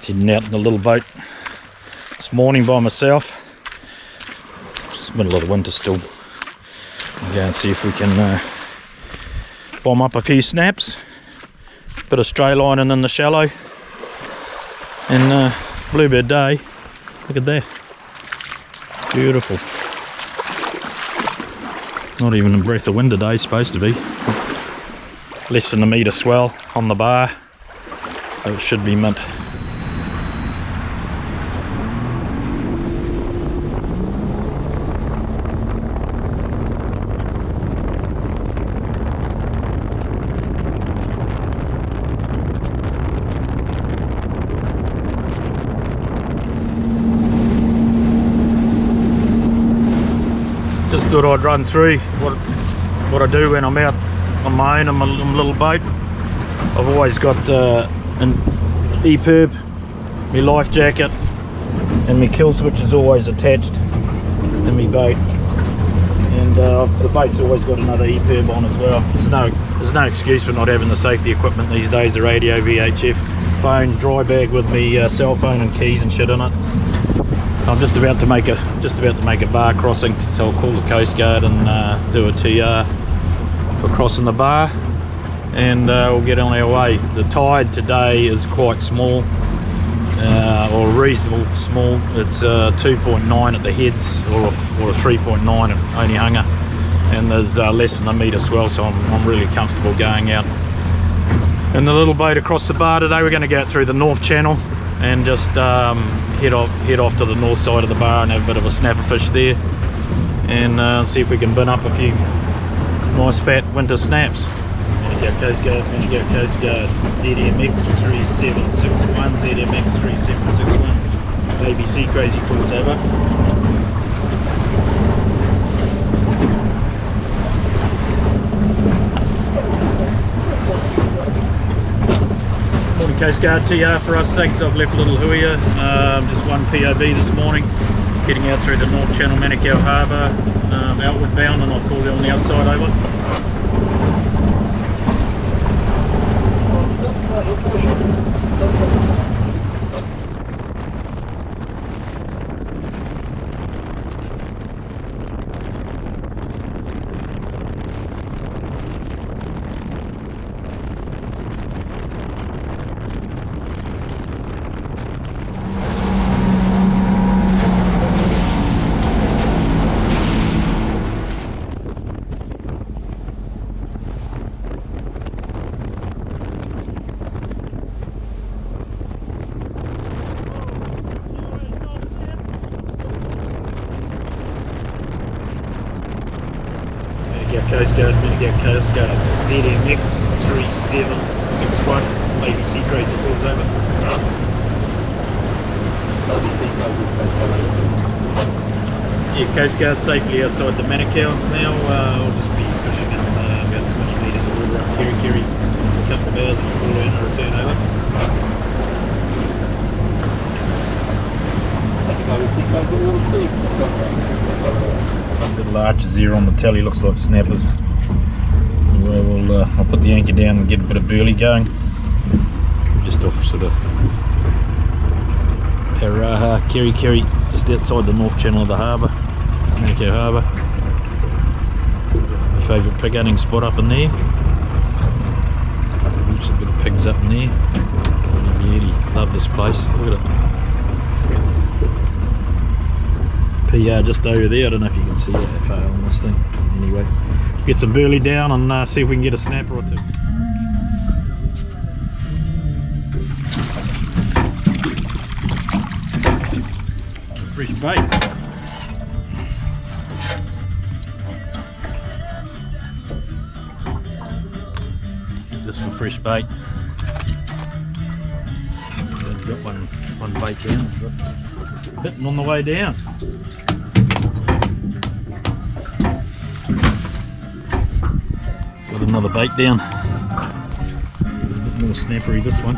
Heading out in the little boat this morning by myself. It's middle of the winter still. Go and see if we can bomb up a few snaps. Bit of stray lining in the shallow. And bluebird day. Look at that. Beautiful. Not even a breath of wind today, supposed to be. Less than a metre swell on the bar. So it should be mint. Just thought I'd run through what I do when I'm out on my own in my little boat. I've always got an EPIRB, my life jacket, and my kill switch is always attached to my boat. And the boat's always got another EPIRB on as well. There's no excuse for not having the safety equipment these days. The radio, VHF, phone, dry bag with me cell phone and keys and shit in it. I'm just about to make a bar crossing, so I'll call the Coast Guard and do a TR for crossing the bar, and we'll get on our way. The tide today is quite small, or reasonable small. It's 2.9 at the heads, or a 3.9 at Onehunga, and there's less than a metre swell, so I'm really comfortable going out in the little boat across the bar today. We're going to go through the North Channel and just head off to the north side of the bar and have a bit of a snapper fish there, and see if we can bin up a few nice fat winter snaps. Manukau Coast Guard, Manukau Coast Guard, ZMX 3761, ZMX 3761, ABC Crazy calls over. Morning Coast Guard TR for us, thanks. I've left a little huia, just one POB this morning, getting out through the North Channel, Manukau Harbour, outward bound, and I'll call you on the outside over. Coast Guard, Manukau Coast Guard, ZMX 3761, ABC Crazy calls over. Yeah, Coast Guard safely outside the Manukau now. I'll just be fishing in about 20 metres of water up Kiri, a couple of hours, and I'll call in and return over. Little arches here on the telly, looks like snappers. I'll put the anchor down and get a bit of burley going. Just off sort of Paraha, Kiri, just outside the North Channel of the harbour, Manukau Harbour. My favourite pig hunting spot up in there. Oops, a bit of pigs up in there. What a beauty, love this place, look at it. PR just over there, I don't know if you can see that far on this thing. Anyway, get some burley down and see if we can get a snapper or two. Fresh bait. Keep this for fresh bait. Got one bait down, bitten on the way down. Got another bait down. It's a bit more snappery, this one.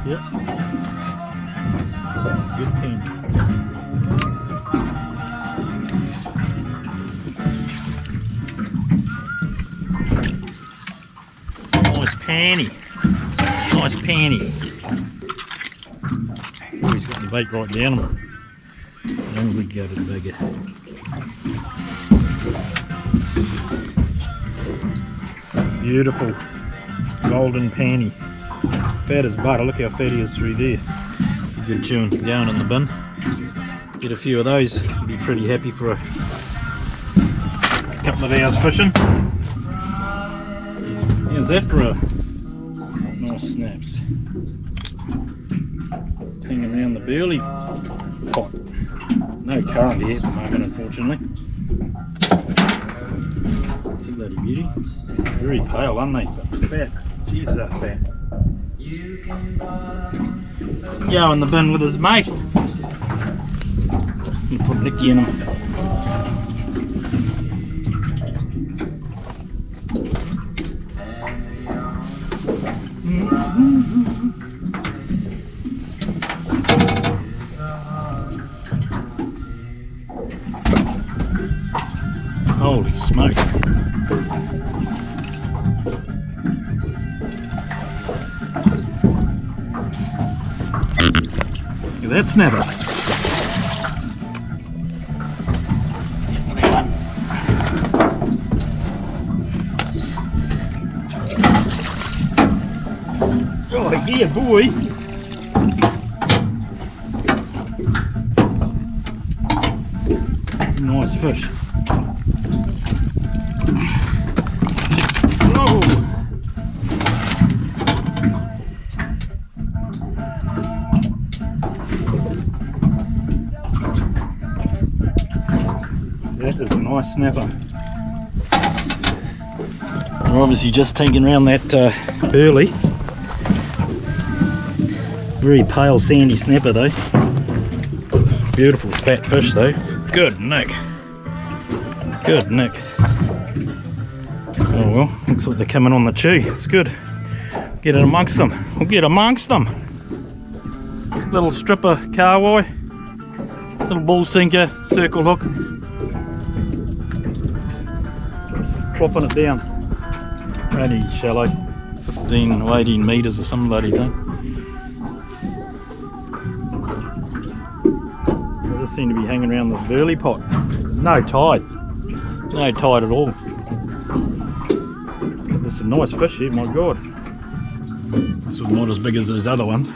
Yep. Good pen. panny. Nice panny. Oh, he's got the bait right down him. Then we go to the bigger. Beautiful golden panny. Fat as butter. Look how fat he is through there. Good tune down in the bin. Get a few of those. Be pretty happy for a couple of hours fishing. How's that for a nice snaps? It's hanging around the burley pot. No current here at the moment, unfortunately. It's a bloody beauty. Very pale, aren't they? But fat. Jeez, they're fat. Go in the bin with his mate. Put Nicky in him. Holy smokes. Look at that snapper. Oh yeah, boy. That's a nice fish. Whoa. That is a nice snapper. We're obviously just taking around that burley. Very pale sandy snapper though. Beautiful fat fish though. Good nick. Good nick. Oh well, looks like they're coming on the chew. It's good. Get it amongst them. We'll get amongst them. Little stripper carwai. Little ball sinker, circle hook. Just plopping it down. Only shallow. 15 or 18 metres or some bloody thing. They just seem to be hanging around this burley pot. There's no tide. No tide at all. There's some nice fish here, my god. This was not as big as those other ones.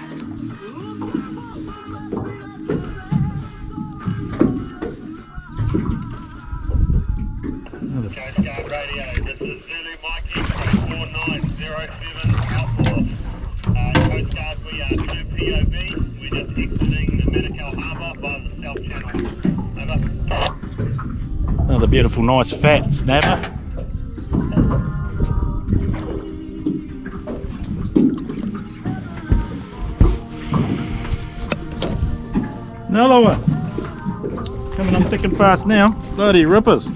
Coast Guard Radio, this is Zulu Mikey 4907 Outlaw. Coast Guard, we are 2 POV. We're just exiting the Manukau Harbour by the South Channel. Over. Another beautiful, nice fat snapper. Another one. Coming on thick and fast now. Bloody rippers.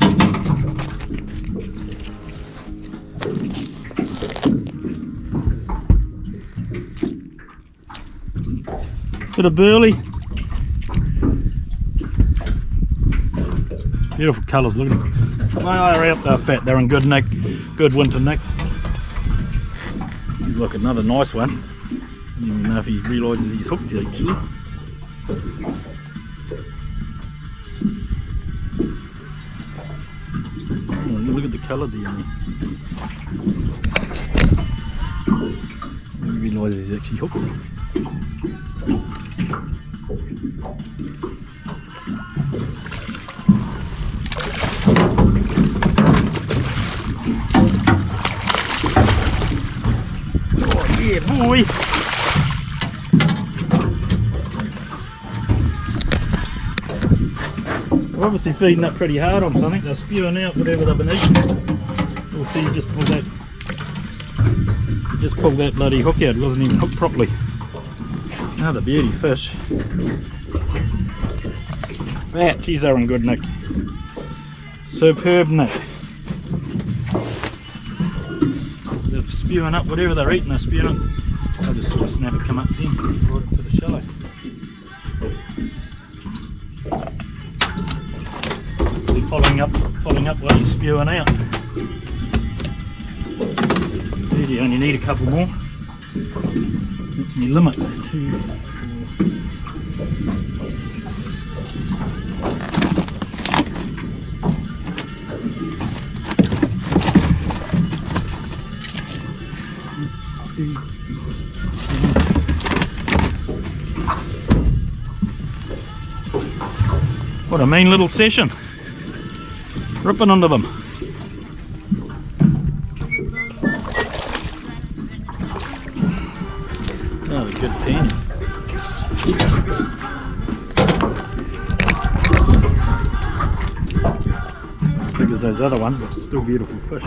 Bit of burley. Beautiful colours, look at them. They're out, they're fat, they're in good nick, good winter nick. Look, another nice one. I don't even know if he realises he's hooked actually. Oh, look at the colour there. He realises he's actually hooked. Oh yeah, boy! They're obviously feeding up pretty hard on something. They're spewing out whatever they've been eating. We'll see, just pull that bloody hook out. It wasn't even hooked properly. Another beauty fish. Fat, geez, they're in good nick. Superb nick. They're spewing up whatever they're eating, they're spewing up. I just saw a snapper come up then, right to the shallow. See, following up what he's spewing out. You only need a couple more. That's my limit. 2, 4, 6. What a mean little session. Ripping under them. Oh, a good pen. As big as those other ones, but still beautiful fish.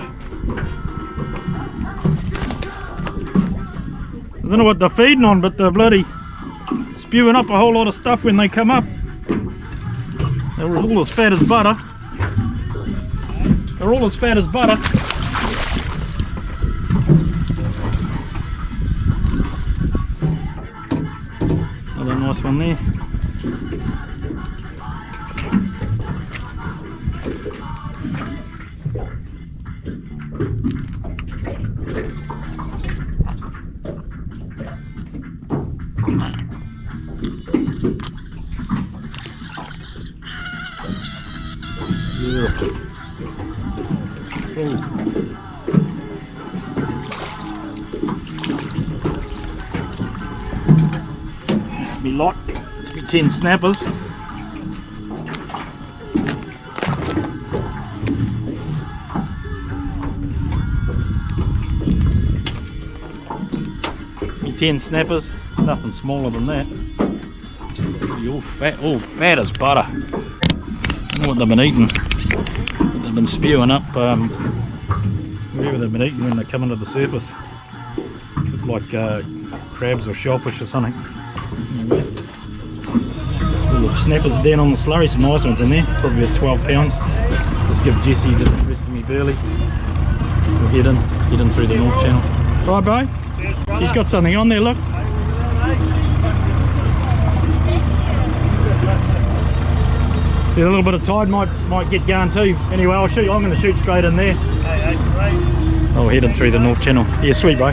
I don't know what they're feeding on, but they're bloody spewing up a whole lot of stuff when they come up. They're all as fat as butter. They're all as fat as butter. Another nice one there. Beautiful. Oh. That's me lot. That's me 10 snappers. Me 10 snappers. Nothing smaller than that. All fat as butter. I don't know what they've been eating. They've been spewing up whatever they've been eating when they come into the surface. Look like crabs or shellfish or something. All the snappers down on the slurry, some nice ones in there, probably about 12 pounds. Just give Jessie the rest of me burley. We'll head in through the North Channel. Right, bro? She's got something on there, look. See, a little bit of tide might get going too. Anyway, I'm going to shoot straight in there. Oh, heading through the North Channel. Yeah, sweet, bro.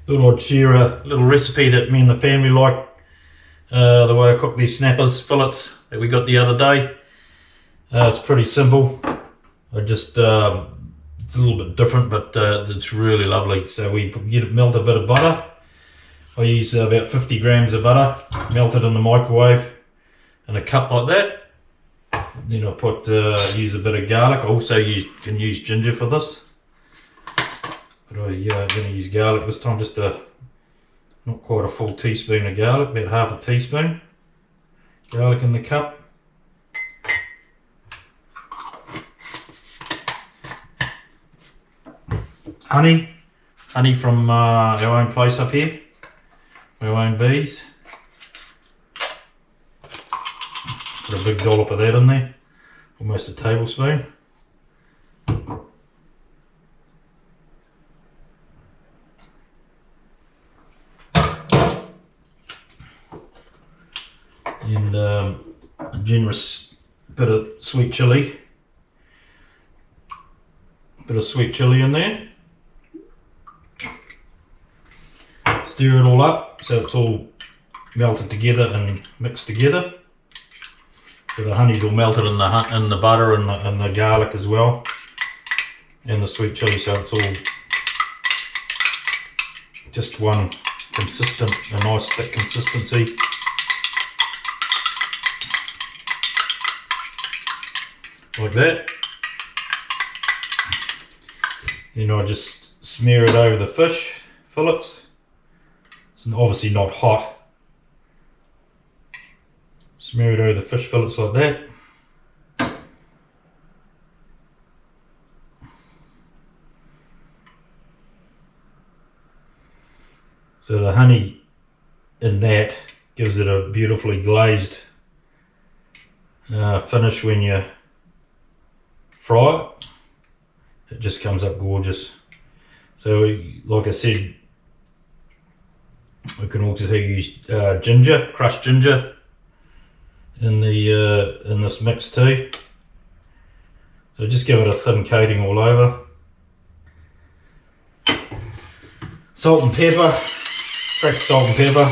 Thought I'd share a little recipe that me and the family like. The way I cook these snappers, fillets that we got the other day. It's pretty simple. I just it's a little bit different, but it's really lovely. So we melt a bit of butter. I use about 50 grams of butter, melt it in the microwave in a cup like that. Then I put use a bit of garlic. I also can use ginger for this, but I'm going to use garlic this time. Just not quite a full teaspoon of garlic, about half a teaspoon garlic in the cup. Honey from our own place up here, our own bees. Put a big dollop of that in there, almost a tablespoon. And a generous bit of sweet chilli. Bit of sweet chilli in there. Stir it all up so it's all melted together and mixed together. So the honey's all melted in the butter and the garlic as well, and the sweet chilli, so it's all just one consistent, a nice thick consistency. Like that. Then I just smear it over the fish fillets. It's obviously not hot. Smear it over the fish fillets like that. So the honey in that gives it a beautifully glazed finish when you fry it. It just comes up gorgeous. So like I said, We can also use ginger, crushed ginger, in this mix too. So just give it a thin coating all over. Salt and pepper, fresh salt and pepper.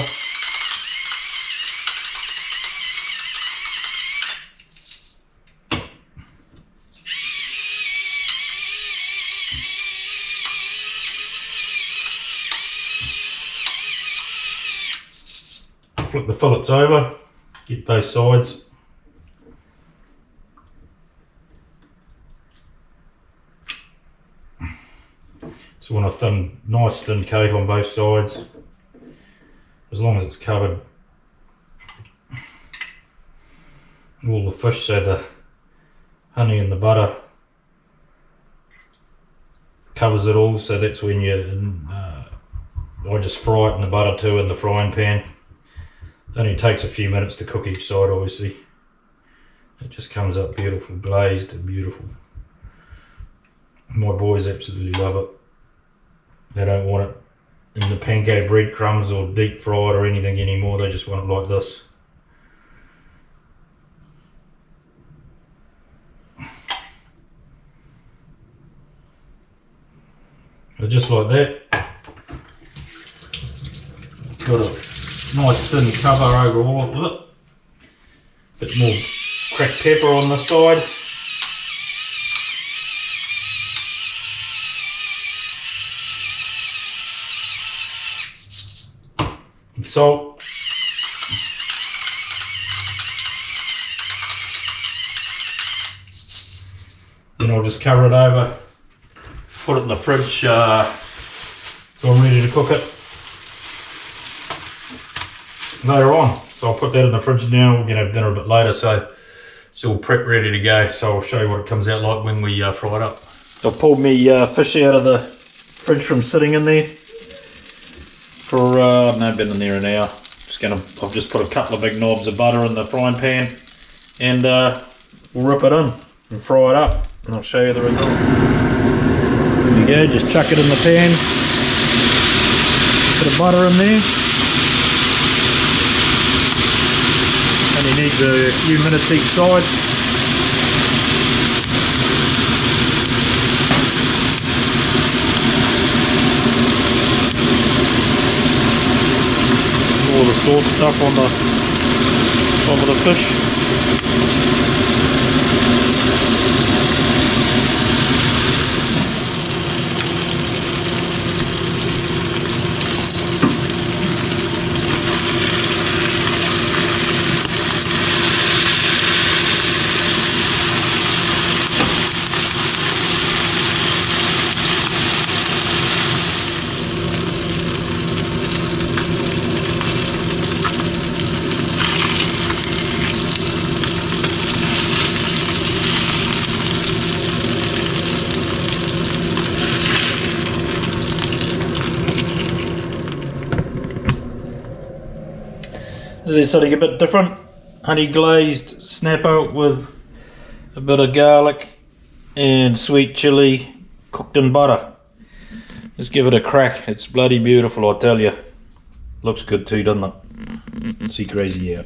Flip the fillets over, get both sides. So want a nice thin coat on both sides, as long as it's covered all the fish, so the honey and the butter covers it all. So that's when I just fry it in the butter too in the frying pan. It only takes a few minutes to cook each side, obviously. It just comes up beautiful, glazed and beautiful. My boys absolutely love it. They don't want it in the panko breadcrumbs or deep fried or anything anymore. They just want it like this. So just like that. Got a nice thin cover over all of it. Bit more cracked pepper on the side. And salt. Then I'll just cover it over, put it in the fridge so I'm ready to cook it later on. So I'll put that in the fridge now. We're going to have dinner a bit later, so it's all prepped, ready to go. So I'll show you what it comes out like when we fry it up. So I pulled me fish out of the fridge from sitting in there for no, been in there an hour. I've just put a couple of big knobs of butter in the frying pan, and we'll rip it in and fry it up, and I'll show you the result. There you go, just chuck it in the pan, bit of butter in there. Only needs a few minutes each side. All the sauce stuff on the top of the fish. There's something a bit different. Honey glazed snapper with a bit of garlic and sweet chilli cooked in butter. Let's give it a crack. It's bloody beautiful, I tell you. Looks good too, doesn't it? See crazy out.